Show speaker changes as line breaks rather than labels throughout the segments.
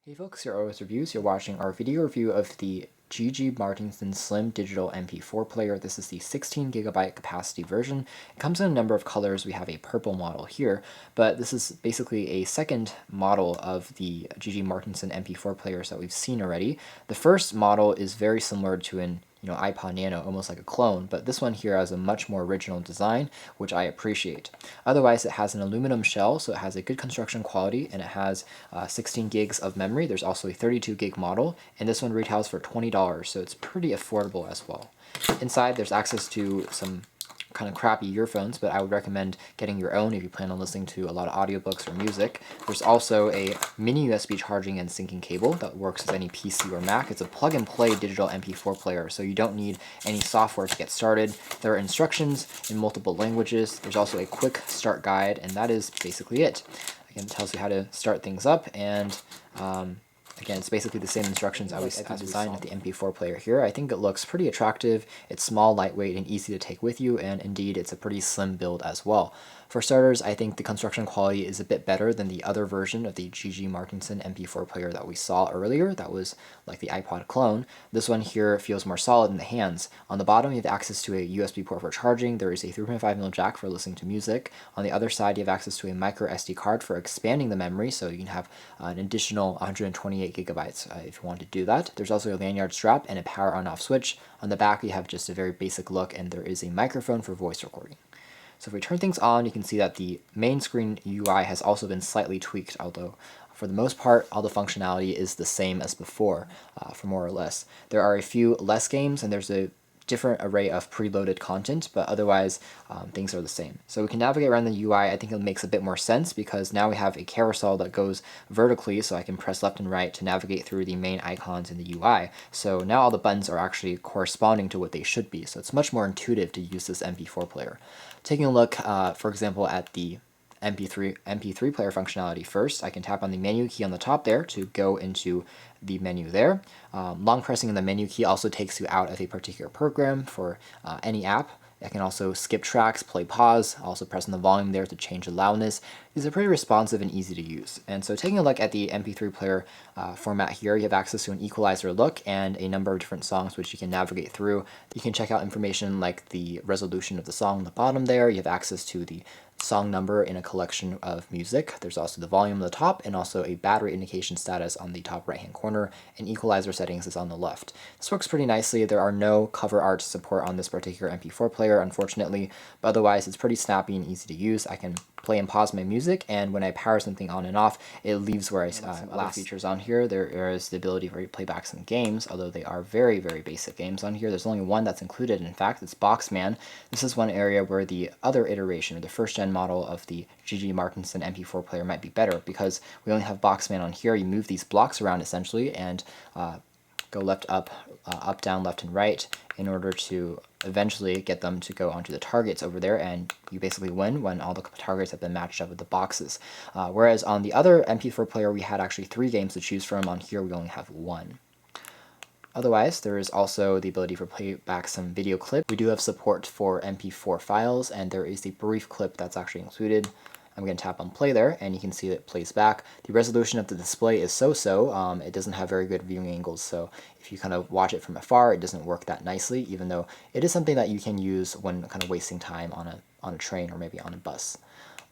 Hey folks, here are OS Reviews. You're watching our video review of the G.G.Martinsen Slim Digital MP4 player. This is the 16GB capacity version. It comes in a number of colors. We have a purple model here, but this is basically a second model of the G.G.Martinsen MP4 players that we've seen already. The first model is very similar to an iPod Nano, almost like a clone, but this one here has a much more original design, which I appreciate. Otherwise, it has an aluminum shell, so it has a good construction quality, and it has 16 gigs of memory. There's also a 32 gig model, and this one retails for $20, so it's pretty affordable as well. Inside, there's access to some kind of crappy earphones, but I would recommend getting your own if you plan on listening to a lot of audiobooks or music. There's also a mini USB charging and syncing cable that works with any PC or Mac. It's a plug-and-play digital MP4 player, so you don't need any software to get started. There are instructions in multiple languages. There's also a quick start guide, and that is basically it. Again, it tells you how to start things up, and again, it's basically the same instructions as we designed with the MP4 player here. I think it looks pretty attractive. It's small, lightweight, and easy to take with you, and indeed, it's a pretty slim build as well. For starters, I think the construction quality is a bit better than the other version of the G.G.Martinsen MP4 player that we saw earlier. That was like the iPod clone. This one here feels more solid in the hands. On the bottom, you have access to a USB port for charging. There is a 3.5mm jack for listening to music. On the other side, you have access to a micro SD card for expanding the memory, so you can have an additional 128 gigabytes if you want to do that. There's also a lanyard strap and a power on-off switch. On the back, you have just a very basic look, and there is a microphone for voice recording. So if we turn things on, you can see that the main screen UI has also been slightly tweaked, although for the most part, all the functionality is the same as before, for more or less. There are a few less games, and there's a different array of preloaded content, but otherwise things are the same. So we can navigate around the UI. I think it makes a bit more sense because now we have a carousel that goes vertically, so I can press left and right to navigate through the main icons in the UI. So now all the buttons are actually corresponding to what they should be, so it's much more intuitive to use this MP4 player. Taking a look, for example, at the Mp3 Player Functionality first, I can tap on the menu key on the top there to go into the menu there. Long pressing on the menu key also takes you out of a particular program for any app. I can also skip tracks, play pause, also press on the volume there to change the loudness. These are pretty responsive and easy to use. And so taking a look at the MP3 player format here, you have access to an equalizer look and a number of different songs which you can navigate through. You can check out information like the resolution of the song on the bottom there. You have access to the song number in a collection of music. There's also the volume on the top and also a battery indication status on the top right hand corner, and equalizer settings is on the left. This works pretty nicely. There are no cover art support on this particular MP4 player, unfortunately, but otherwise it's pretty snappy and easy to use. I can play and pause my music, and when I power something on and off, it leaves where I last. Features on here, there is the ability for you to play back some games, although they are very, very basic games on here. There's only one that's included, in fact, it's Boxman. This is one area where the other iteration, or the first gen model of the G.G.Martinsen MP4 player might be better, because we only have Boxman on here. You move these blocks around essentially, and go left, up, up, down, left, and right in order to eventually get them to go onto the targets over there, and you basically win when all the targets have been matched up with the boxes. Whereas on the other MP4 player, we had actually 3 games to choose from. On here, we only have 1. Otherwise, there is also the ability for playback some video clips. We do have support for MP4 files, and there is the brief clip that's actually included. I'm going to tap on play there, and you can see that it plays back. The resolution of the display is so-so. It doesn't have very good viewing angles, so if you kind of watch it from afar, it doesn't work that nicely, even though it is something that you can use when kind of wasting time on a train or maybe on a bus.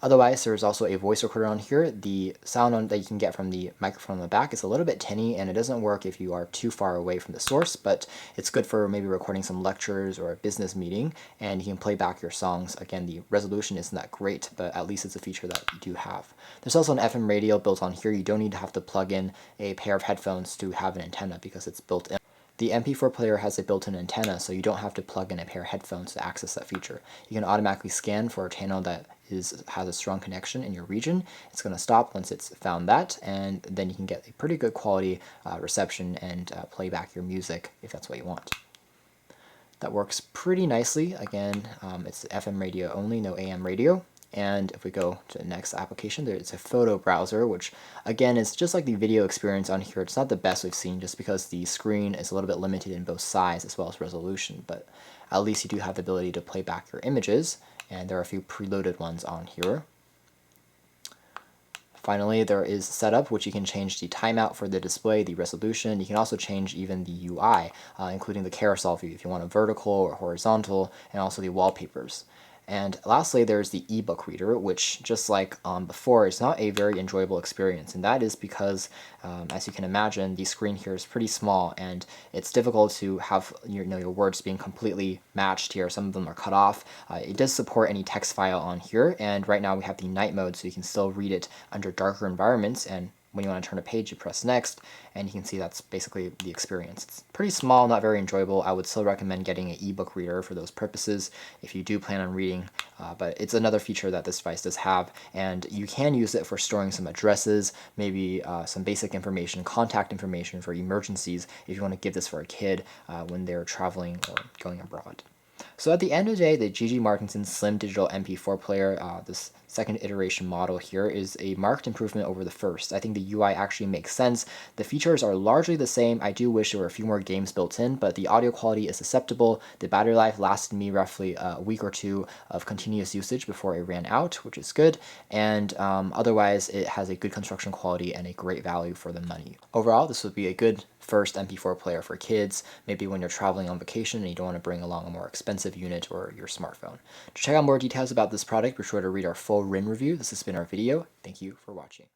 Otherwise, there's also a voice recorder on here. The sound that you can get from the microphone on the back is a little bit tinny, and it doesn't work if you are too far away from the source, but it's good for maybe recording some lectures or a business meeting, and you can play back your songs. Again, the resolution isn't that great, but at least it's a feature that you do have. There's also an FM radio built on here. You don't need to have to plug in a pair of headphones to have an antenna because it's built in. The MP4 player has a built-in antenna, so you don't have to plug in a pair of headphones to access that feature. You can automatically scan for a channel that has a strong connection in your region. It's going to stop once it's found that, and then you can get a pretty good quality reception and play back your music if that's what you want. That works pretty nicely. Again, it's FM radio only, no AM radio. And if we go to the next application, it's a photo browser, which again is just like the video experience on here. It's not the best we've seen just because the screen is a little bit limited in both size as well as resolution, but at least you do have the ability to play back your images, and there are a few preloaded ones on here. Finally, there is setup, which you can change the timeout for the display, the resolution. You can also change even the UI, including the carousel view if you want a vertical or horizontal, and also the wallpapers. And lastly, there's the eBook reader, which just like before, is not a very enjoyable experience. And that is because, as you can imagine, the screen here is pretty small and it's difficult to have your words being completely matched here. Some of them are cut off. It does support any text file on here. And right now we have the night mode, so you can still read it under darker environments. And when you want to turn a page, you press next, and you can see that's basically the experience. It's pretty small, not very enjoyable. I would still recommend getting an ebook reader for those purposes if you do plan on reading, but it's another feature that this device does have, and you can use it for storing some addresses, maybe some basic information, contact information for emergencies if you want to give this for a kid when they're traveling or going abroad. So at the end of the day, the G.G.Martinsen Slim Digital MP4 player, this second iteration model here, is a marked improvement over the first. I think the UI actually makes sense. The features are largely the same. I do wish there were a few more games built in, but the audio quality is acceptable. The battery life lasted me roughly a week or two of continuous usage before it ran out, which is good. And otherwise, it has a good construction quality and a great value for the money. Overall, this would be a good first MP4 player for kids, maybe when you're traveling on vacation and you don't want to bring along a more expensive unit or your smartphone. To check out more details about this product, be sure to read our full RIM review. This has been our video. Thank you for watching.